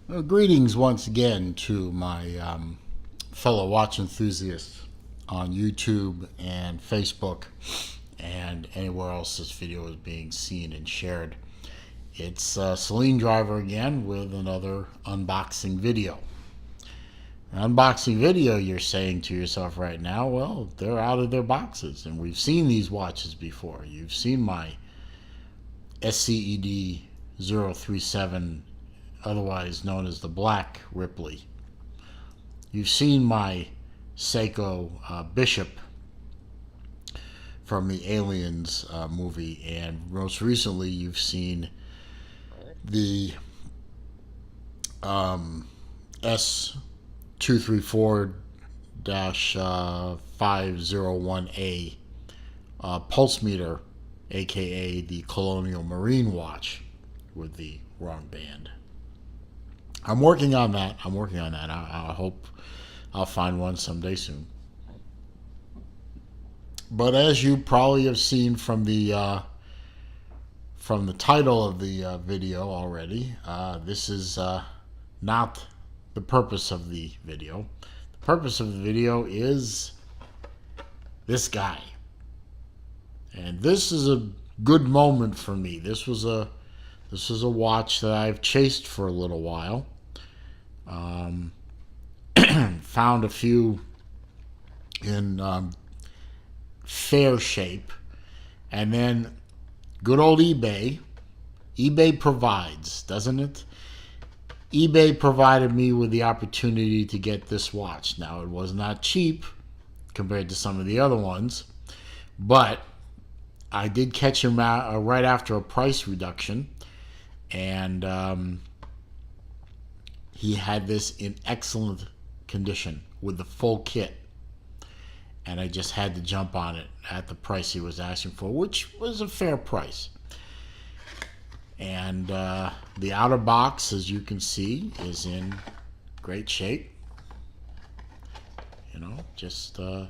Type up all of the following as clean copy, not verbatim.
Greetings once again to my fellow watch enthusiasts on YouTube and Facebook and anywhere else this video is being seen and shared. It's Celine Driver again with another unboxing video. An unboxing video, you're saying to yourself right now, well, they're out of their boxes, and we've seen these watches before. You've seen my SCED037, otherwise known as the Black Ripley. You've seen my Seiko Bishop from the Aliens movie, and most recently you've seen the S234-501A pulse meter, aka the Colonial Marine watch with the wrong band. I'm working on that. I hope I'll find one someday soon. But as you probably have seen from the title of the video already, this is not the purpose of the video. The purpose of the video is this guy. And this is a good moment for me. This was a watch that I've chased for a little while. Found a few in fair shape, and then good old eBay. eBay provides, doesn't it? eBay provided me with the opportunity to get this watch. Now, it was not cheap compared to some of the other ones, but I did catch him out right after a price reduction, and he had this in excellent condition with the full kit, and I just had to jump on it at the price he was asking for, which was a fair price. And the outer box, as you can see, is in great shape. You know, just no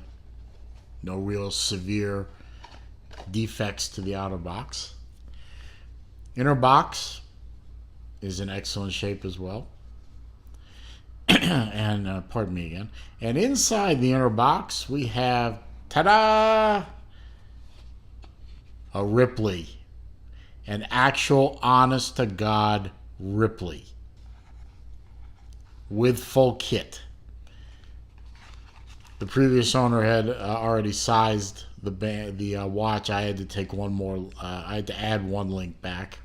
real severe defects to the outer box. Inner box is in excellent shape as well. And pardon me again. And inside the inner box, we have, ta-da, a Ripley, an actual honest-to-God Ripley with full kit. The previous owner had already sized the watch. I had to take one more. I had to add one link back,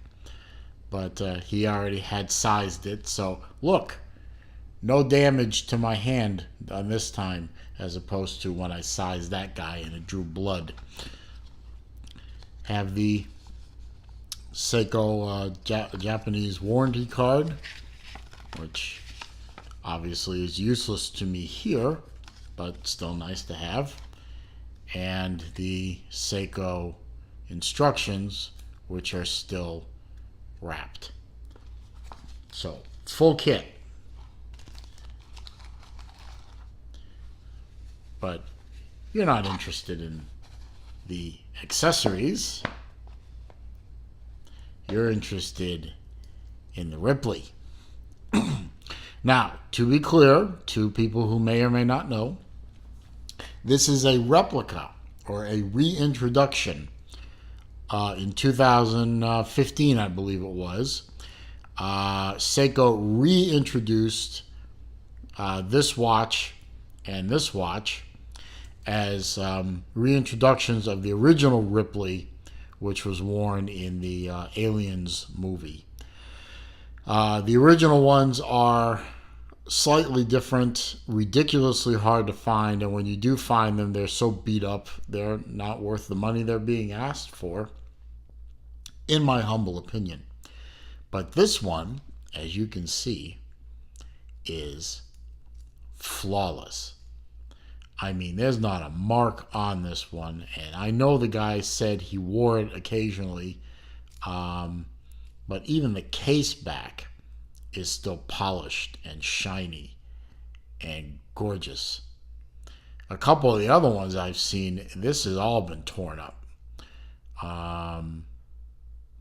but he already had sized it. So look. No damage to my hand on this time, as opposed to when I sized that guy and it drew blood. Have the Seiko Japanese warranty card, which obviously is useless to me here, but still nice to have. And the Seiko instructions, which are still wrapped. So, full kit. But you're not interested in the accessories. You're interested in the Ripley. Now, to be clear, to people who may or may not know, this is a replica or a reintroduction. In 2015, I believe it was, Seiko reintroduced this watch and this watch as reintroductions of the original Ripley, which was worn in the Aliens movie. The original ones are slightly different, ridiculously hard to find, and when you do find them, they're so beat up, they're not worth the money they're being asked for, in my humble opinion. But this one, as you can see, is flawless. I mean, there's not a mark on this one, and I know the guy said he wore it occasionally, but even the case back is still polished and shiny and gorgeous. A couple of the other ones I've seen, this has all been torn up.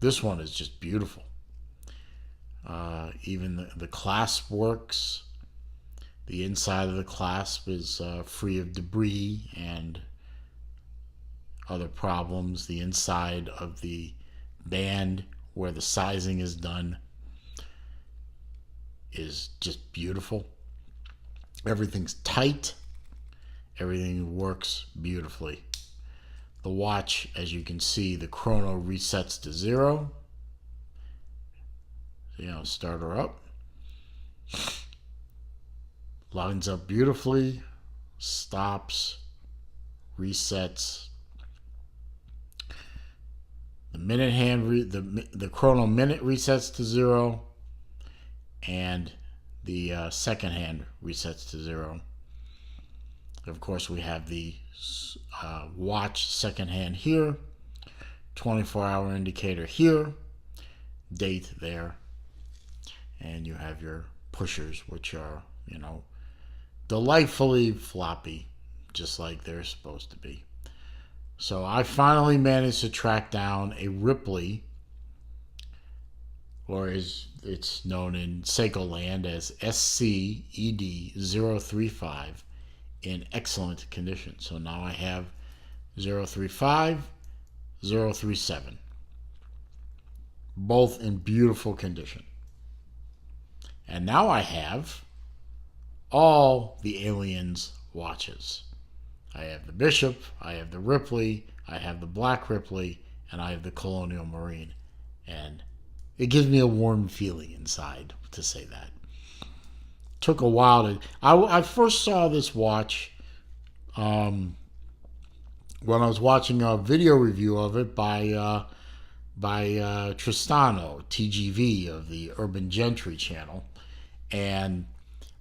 This one is just beautiful. Even the clasp works. The inside of the clasp is free of debris and other problems. The inside of the band where the sizing is done is just beautiful. Everything's tight. Everything works beautifully. The watch, as you can see, the chrono resets to 0. Start her up. Lines up beautifully. Stops. Resets. The minute hand, the chrono minute resets to 0, and the second hand resets to 0. Of course, we have the watch second hand here, 24-hour indicator here, date there, and you have your pushers, which are, delightfully floppy, just like they're supposed to be. So I finally managed to track down a Ripley, or as it's known in Seiko land as SCED035, in excellent condition. So now I have 035, 037, both in beautiful condition. And now I have all the Aliens watches. I have the Bishop, I have the Ripley, I have the Black Ripley, and I have the Colonial Marine. And it gives me a warm feeling inside to say that. Took a while to... I first saw this watch when I was watching a video review of it by Tristano, TGV of the Urban Gentry channel. And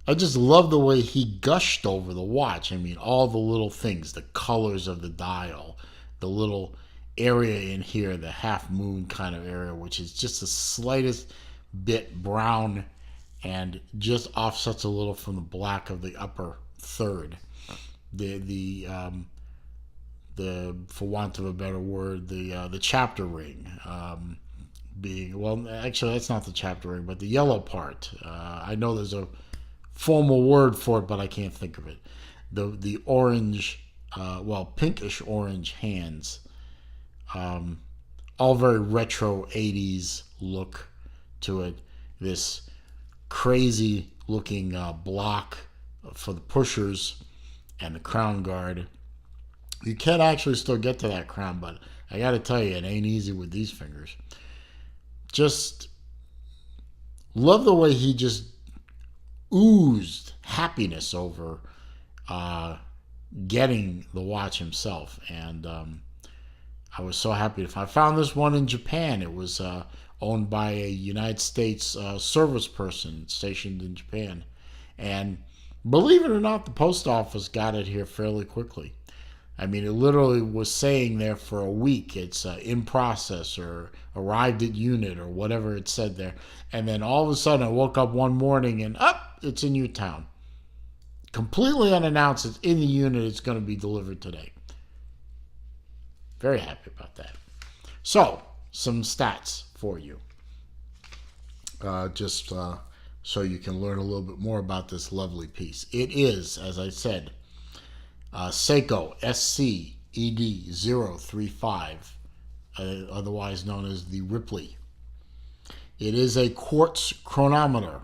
I just love the way he gushed over the watch. I mean, all the little things, the colors of the dial, the little area in here, the half moon kind of area, which is just the slightest bit brown and just offsets a little from the black of the upper third. The for want of a better word, the chapter ring being, well, actually that's not the chapter ring, but the yellow part. I know there's a formal word for it, but I can't think of it. The orange, pinkish orange hands, all very retro 80s look to it. This crazy looking block for the pushers and the crown guard. You can actually still get to that crown, but I got to tell you, it ain't easy with these fingers. Just love the way he just oozed happiness over getting the watch himself. And I was so happy. I found this one in Japan. It was owned by a United States service person stationed in Japan. And believe it or not, the post office got it here fairly quickly. I mean, it literally was saying there for a week, it's in process or arrived at unit or whatever it said there. And then all of a sudden I woke up one morning and it's in Newtown. Completely unannounced, it's in the unit, it's going to be delivered today. Very happy about that. So, some stats for you. So you can learn a little bit more about this lovely piece. It is, as I said, Seiko SCED035, otherwise known as the Ripley. It is a quartz chronometer,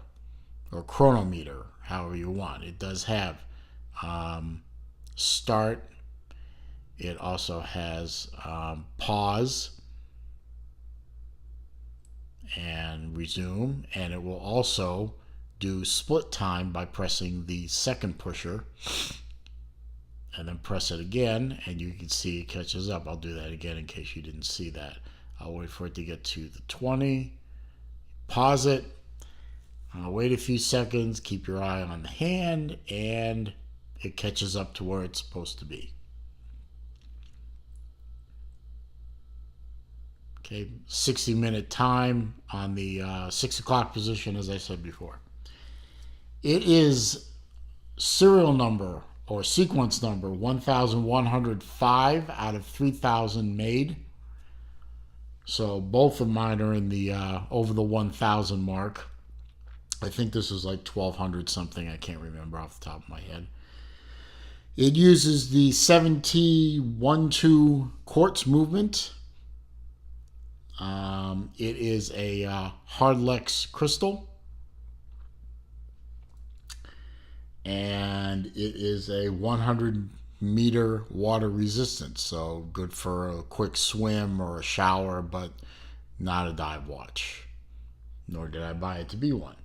or chronometer, however you want. It does have start. It also has pause and resume, and it will also do split time by pressing the second pusher and then press it again, and you can see it catches up. I'll do that again in case you didn't see that. I'll wait for it to get to the 20, pause it, wait a few seconds, keep your eye on the hand, and it catches up to where it's supposed to be. Okay, 60-minute time on the 6 o'clock position, as I said before. It is serial number or sequence number 1105 out of 3,000 made. So both of mine are in the over the 1,000 mark. I think this is like 1,200 something. I can't remember off the top of my head. It uses the 7T12 quartz movement. It is a Hardlex crystal. And it is a 100-meter water resistance. So good for a quick swim or a shower, but not a dive watch. Nor did I buy it to be one.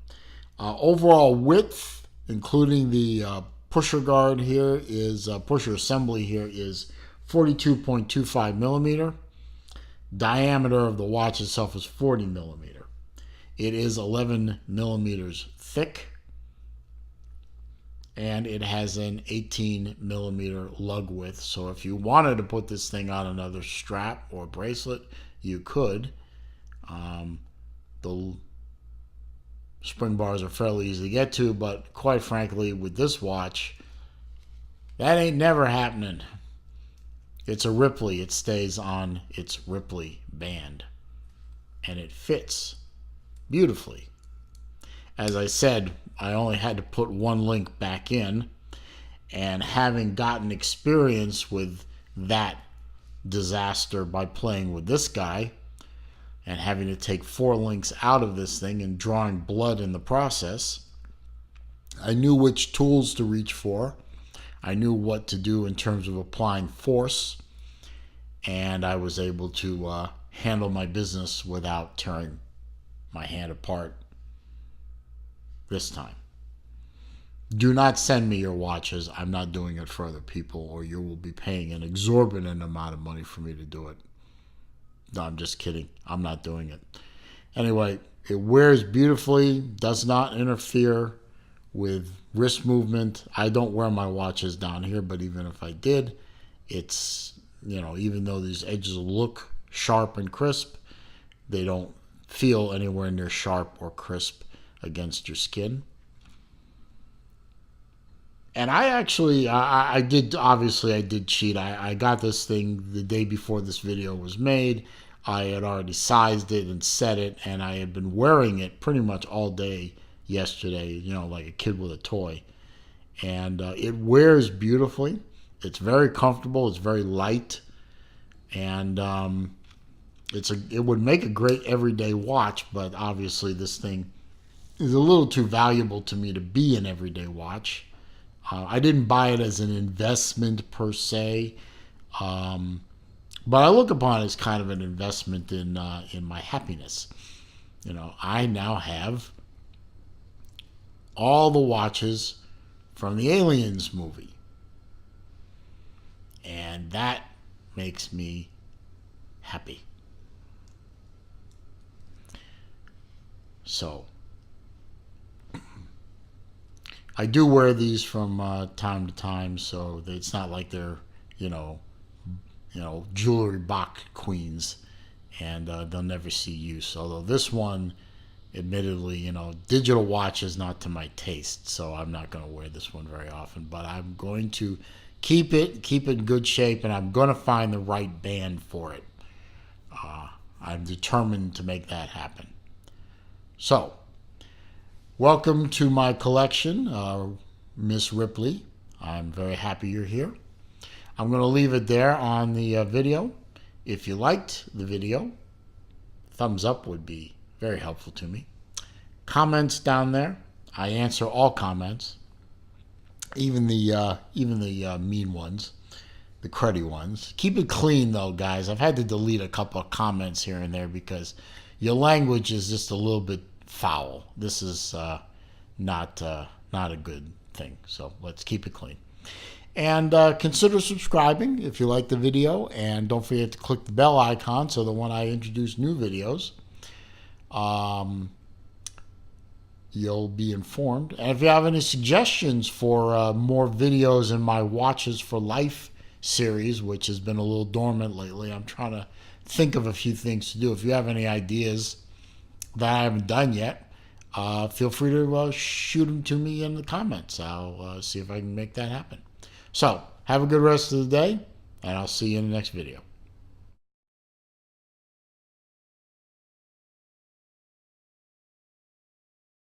Overall width, including the pusher guard here, is pusher assembly here is 42.25 millimeter. Diameter of the watch itself is 40 millimeter. It is 11 millimeters thick, and it has an 18 millimeter lug width. So if you wanted to put this thing on another strap or bracelet, you could. The spring bars are fairly easy to get to, but quite frankly, with this watch, that ain't never happening. It's a Ripley. It stays on its Ripley band, and it fits beautifully. As I said, I only had to put one link back in, and having gotten experience with that disaster by playing with this guy and having to take 4 links out of this thing and drawing blood in the process, I knew which tools to reach for. I knew what to do in terms of applying force, and I was able to handle my business without tearing my hand apart this time. Do not send me your watches. I'm not doing it for other people, or you will be paying an exorbitant amount of money for me to do it. No, I'm just kidding. I'm not doing it. Anyway, it wears beautifully, does not interfere with wrist movement. I don't wear my watches down here, but even if I did, it's, even though these edges look sharp and crisp, they don't feel anywhere near sharp or crisp against your skin. And I did cheat. I got this thing the day before this video was made. I had already sized it and set it, and I had been wearing it pretty much all day yesterday, like a kid with a toy. And it wears beautifully. It's very comfortable. It's very light. And it would make a great everyday watch, but obviously this thing is a little too valuable to me to be an everyday watch. I didn't buy it as an investment per se, but I look upon it as kind of an investment in my happiness. I now have all the watches from the Aliens movie, and that makes me happy. So I do wear these from time to time, so it's not like they're, jewelry box queens, and they'll never see use. Although this one, admittedly, digital watch is not to my taste, so I'm not going to wear this one very often. But I'm going to keep it in good shape, and I'm going to find the right band for it. I'm determined to make that happen. So, welcome to my collection, Miss Ripley. I'm very happy you're here. I'm going to leave it there on the video. If you liked the video, thumbs up would be very helpful to me. Comments down there. I answer all comments, even the mean ones, the cruddy ones. Keep it clean though, guys. I've had to delete a couple of comments here and there because your language is just a little bit foul. This is not a good thing. So let's keep it clean. And consider subscribing if you like the video, and don't forget to click the bell icon so that when I introduce new videos, you'll be informed. And if you have any suggestions for more videos in my Watches for Life series, which has been a little dormant lately, I'm trying to think of a few things to do. If you have any ideas that I haven't done yet, feel free to shoot them to me in the comments. I'll see if I can make that happen. So, have a good rest of the day, and I'll see you in the next video.